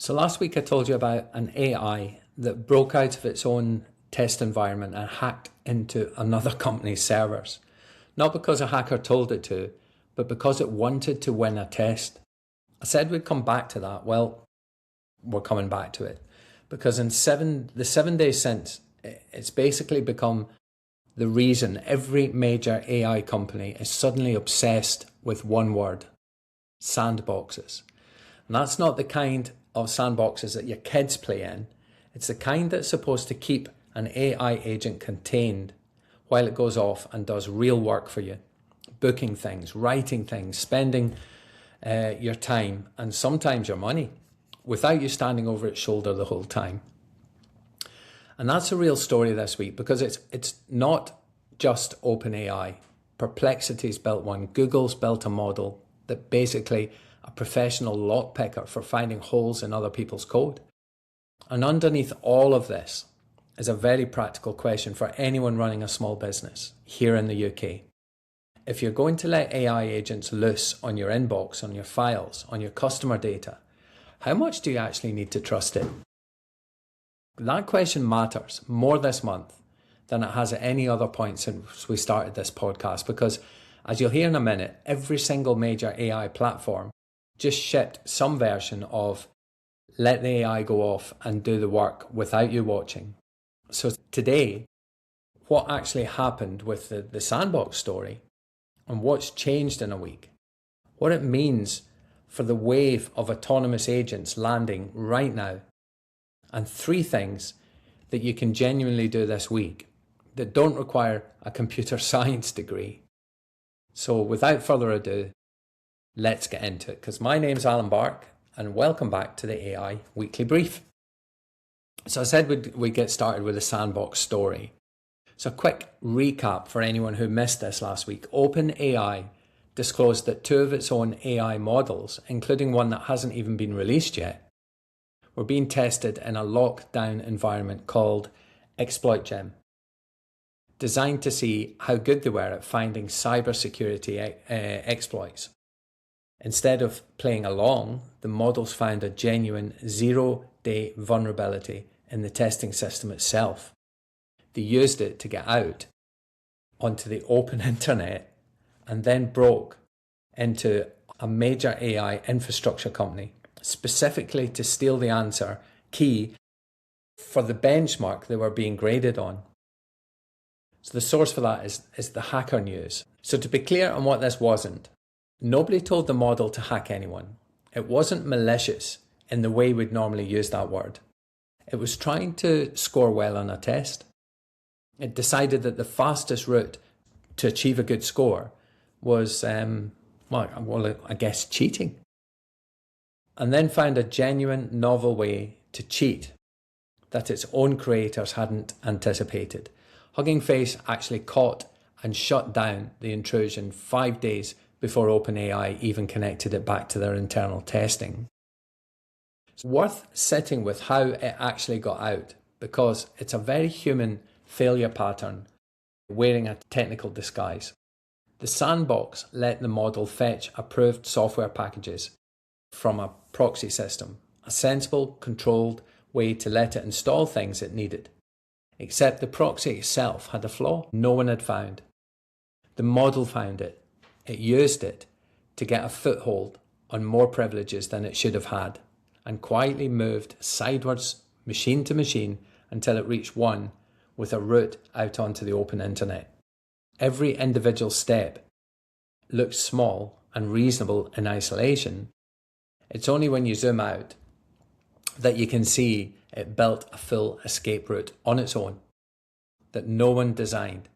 So last week I told you about an AI that broke out of its own test environment and hacked into another company's servers. Not because a hacker told it to, but because it wanted to win a test. I said we'd come back to that. Well, we're coming back to it. Because in the 7 days since, it's basically become the reason every major AI company is suddenly obsessed with one word: sandboxes. And that's not the kind of sandboxes that your kids play in. It's the kind that's supposed to keep an AI agent contained while it goes off and does real work for you. Booking things, writing things, spending your time and sometimes your money without you standing over its shoulder the whole time. And that's a real story this week, because it's not just OpenAI. Perplexity's built one. Google's built a model that basically a professional lockpicker for finding holes in other people's code. And underneath all of this is a very practical question for anyone running a small business here in the UK. If you're going to let AI agents loose on your inbox, on your files, on your customer data, how much do you actually need to trust it? That question matters more this month than it has at any other point since we started this podcast, because as you'll hear in a minute, every single major AI platform just shipped some version of let the AI go off and do the work without you watching. So today, what actually happened with the sandbox story and what's changed in a week, what it means for the wave of autonomous agents landing right now, and 3 things that you can genuinely do this week that don't require a computer science degree. So without further ado, let's get into it, because my name's Alan Bark and welcome back to the AI Weekly Brief. So I said we'd get started with the sandbox story. So a quick recap for anyone who missed this last week. OpenAI disclosed that 2 of its own AI models, including one that hasn't even been released yet, were being tested in a lockdown environment called ExploitGem, designed to see how good they were at finding cybersecurity exploits. Instead of playing along, the models found a genuine 0-day vulnerability in the testing system itself. They used it to get out onto the open internet and then broke into a major AI infrastructure company, specifically to steal the answer key for the benchmark they were being graded on. So the source for that is the Hacker News. So to be clear on what this wasn't, nobody told the model to hack anyone. It wasn't malicious in the way we'd normally use that word. It was trying to score well on a test. It decided that the fastest route to achieve a good score was, I guess, cheating. And then found a genuine, novel way to cheat that its own creators hadn't anticipated. Hugging Face actually caught and shut down the intrusion 5 days before OpenAI even connected it back to their internal testing. It's worth sitting with how it actually got out, because it's a very human failure pattern wearing a technical disguise. The sandbox let the model fetch approved software packages from a proxy system, a sensible, controlled way to let it install things it needed. Except the proxy itself had a flaw no one had found. The model found it. It used it to get a foothold on more privileges than it should have had, and quietly moved sideways, machine to machine, until it reached one with a route out onto the open internet. Every individual step looks small and reasonable in isolation. It's only when you zoom out that you can see it built a full escape route on its own that no one designed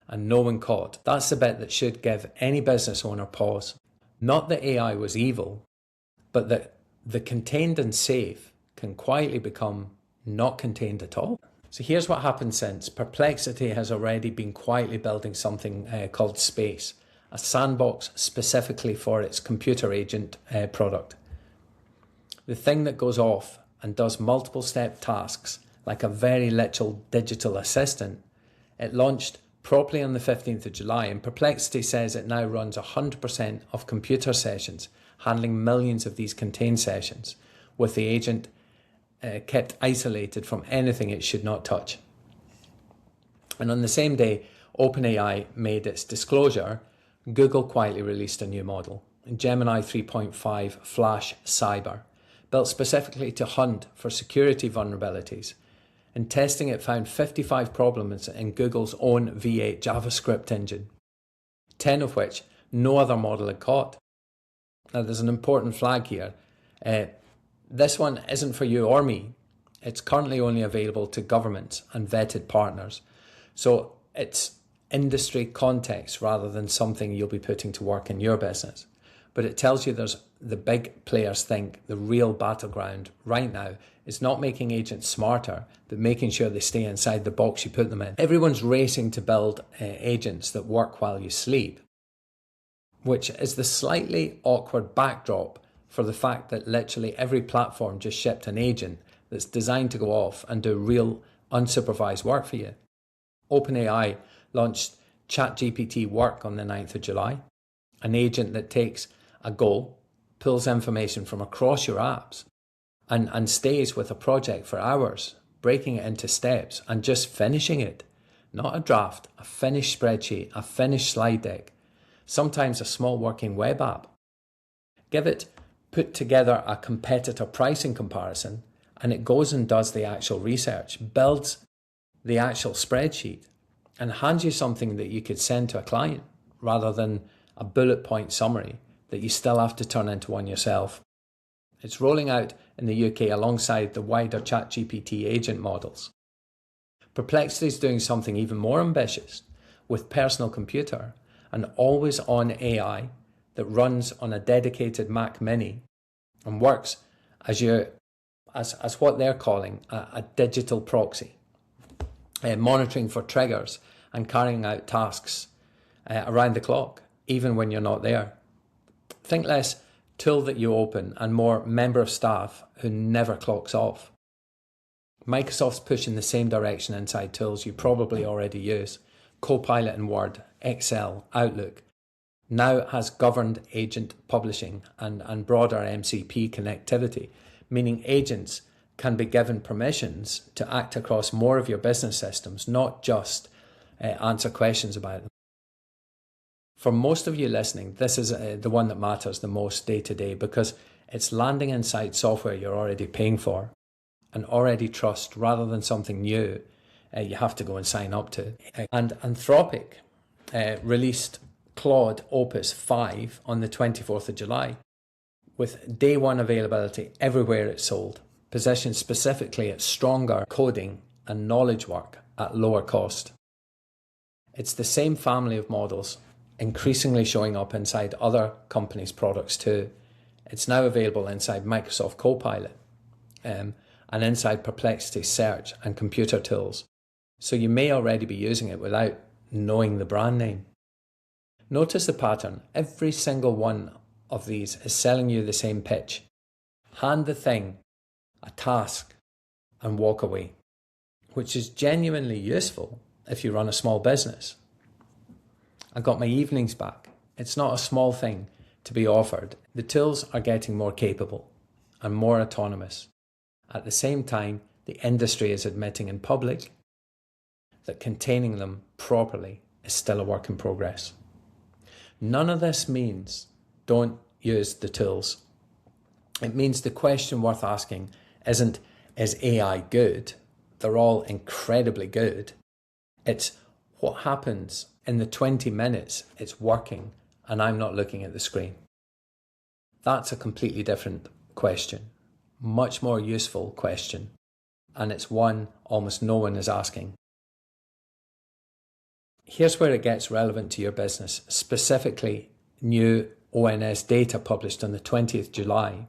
and no one caught. That's the bit that should give any business owner pause. Not that AI was evil, but that the contained and safe can quietly become not contained at all. So here's what happened since. Perplexity has already been quietly building something called Space, a sandbox specifically for its computer agent product. The thing that goes off and does multiple step tasks like a very literal digital assistant. It launched properly on the 15th of July, and Perplexity says it now runs 100% of computer sessions, handling millions of these contained sessions, with the agent kept isolated from anything it should not touch. And on the same day OpenAI made its disclosure, Google quietly released a new model, Gemini 3.5 Flash Cyber, built specifically to hunt for security vulnerabilities. In testing, it found 55 problems in Google's own V8 JavaScript engine, 10 of which no other model had caught. Now, there's an important flag here. This one isn't for you or me. It's currently only available to governments and vetted partners. So it's industry context rather than something you'll be putting to work in your business. But it tells you there's the big players think the real battleground right now is not making agents smarter, but making sure they stay inside the box you put them in. Everyone's racing to build agents that work while you sleep, which is the slightly awkward backdrop for the fact that literally every platform just shipped an agent that's designed to go off and do real unsupervised work for you. OpenAI launched ChatGPT Work on the 9th of July, an agent that takes a goal, pulls information from across your apps, and stays with a project for hours, breaking it into steps and just finishing it. Not a draft, a finished spreadsheet, a finished slide deck, sometimes a small working web app. Put together a competitor pricing comparison, and it goes and does the actual research, builds the actual spreadsheet, and hands you something that you could send to a client rather than a bullet point summary that you still have to turn into one yourself. It's rolling out in the UK alongside the wider ChatGPT agent models. Perplexity is doing something even more ambitious with personal computer, an always-on AI that runs on a dedicated Mac Mini and works as what they're calling a digital proxy, monitoring for triggers and carrying out tasks around the clock, even when you're not there. Think less tool that you open and more member of staff who never clocks off. Microsoft's pushing the same direction inside tools you probably already use. Copilot in Word, Excel, Outlook now has governed agent publishing and broader MCP connectivity, meaning agents can be given permissions to act across more of your business systems, not just answer questions about them. For most of you listening, this is the one that matters the most day to day because it's landing inside software you're already paying for and already trust rather than something new you have to go and sign up to. And Anthropic released Claude Opus 5 on the 24th of July with day one availability everywhere it's sold, positioned specifically at stronger coding and knowledge work at lower cost. It's the same family of models increasingly showing up inside other companies' products too. It's now available inside Microsoft Copilot and inside Perplexity Search and computer tools. So you may already be using it without knowing the brand name. Notice the pattern. Every single one of these is selling you the same pitch. Hand the thing a task and walk away, which is genuinely useful if you run a small business. I got my evenings back. It's not a small thing to be offered. The tools are getting more capable and more autonomous. At the same time, the industry is admitting in public that containing them properly is still a work in progress. None of this means don't use the tools. It means the question worth asking isn't, is AI good? They're all incredibly good. It's what happens in the 20 minutes it's working and I'm not looking at the screen. That's a completely different question, much more useful question, and it's one almost no one is asking. Here's where it gets relevant to your business, specifically new ONS data published on the 20th July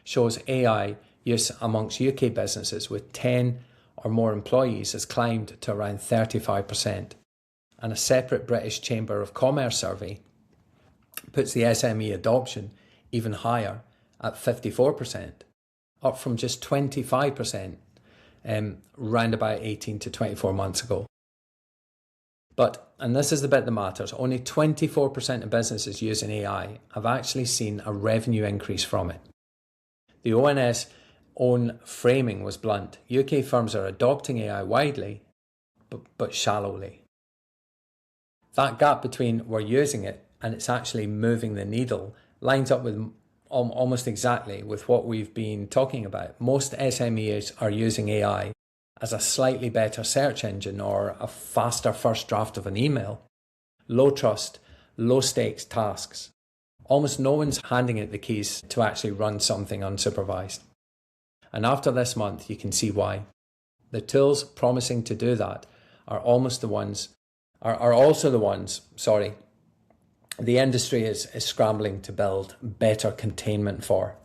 shows AI use amongst UK businesses with 10 or more employees has climbed to around 35%. And a separate British Chamber of Commerce survey puts the SME adoption even higher at 54%, up from just 25% round about 18 to 24 months ago. But, and this is the bit that matters, only 24% of businesses using AI have actually seen a revenue increase from it. The ONS own framing was blunt. UK firms are adopting AI widely, but shallowly. That gap between we're using it and it's actually moving the needle lines up with almost exactly with what we've been talking about. Most SMEs are using AI as a slightly better search engine or a faster first draft of an email. Low trust, low stakes tasks. Almost no one's handing it the keys to actually run something unsupervised. And after this month, you can see why. The tools promising to do that are also the ones the industry is scrambling to build better containment for.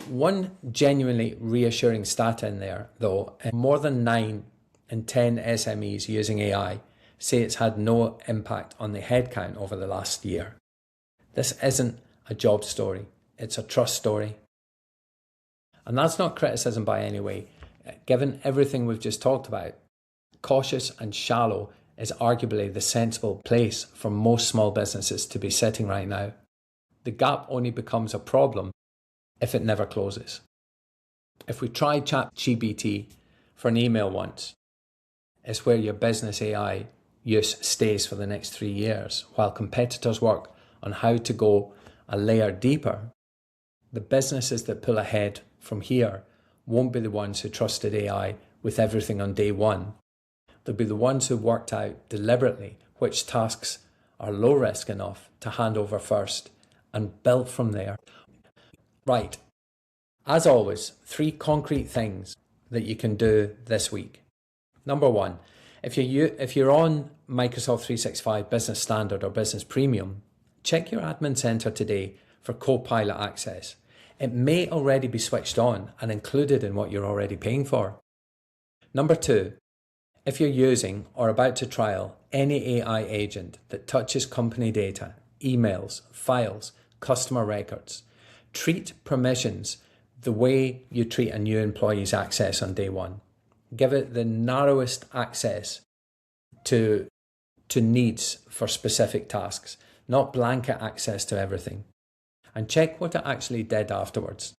One genuinely reassuring stat in there, though, more than 9 in 10 SMEs using AI say it's had no impact on the headcount over the last year. This isn't a job story, it's a trust story. And that's not criticism by any way. Given everything we've just talked about, cautious and shallow is arguably the sensible place for most small businesses to be sitting right now. The gap only becomes a problem if it never closes. If we try ChatGPT for an email once, it's where your business AI use stays for the next 3 years, while competitors work on how to go a layer deeper. The businesses that pull ahead from here won't be the ones who trusted AI with everything on day one. They'll be the ones who worked out deliberately which tasks are low risk enough to hand over first and built from there. Right, as always, 3 concrete things that you can do this week. Number 1, if you're on Microsoft 365 Business Standard or Business Premium, check your admin center today for Copilot access. It may already be switched on and included in what you're already paying for. Number 2, if you're using or about to trial any AI agent that touches company data, emails, files, customer records, treat permissions the way you treat a new employee's access on day one. Give it the narrowest access to needs for specific tasks, not blanket access to everything. And check what it actually did afterwards.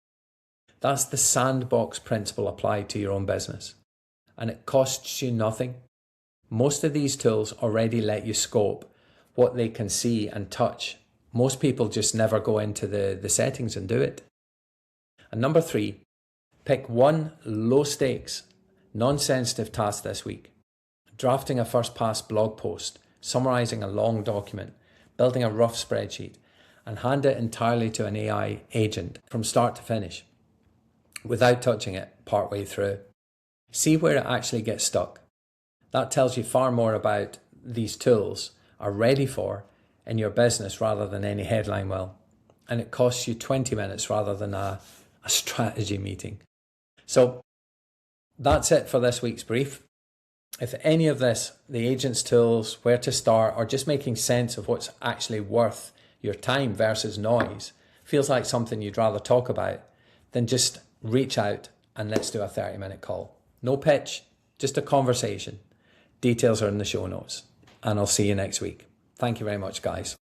That's the sandbox principle applied to your own business. And it costs you nothing. Most of these tools already let you scope what they can see and touch. Most people just never go into the settings and do it. And number 3, pick one low stakes, non-sensitive task this week. Drafting a first pass blog post, summarizing a long document, building a rough spreadsheet, and hand it entirely to an AI agent from start to finish, without touching it partway through. See where it actually gets stuck. That tells you far more about these tools are ready for in your business rather than any headline will. And it costs you 20 minutes rather than a strategy meeting. So that's it for this week's brief. If any of this, the agent's tools, where to start, or just making sense of what's actually worth your time versus noise, feels like something you'd rather talk about, then just reach out and let's do a 30-minute call. No pitch, just a conversation. Details are in the show notes. And I'll see you next week. Thank you very much, guys.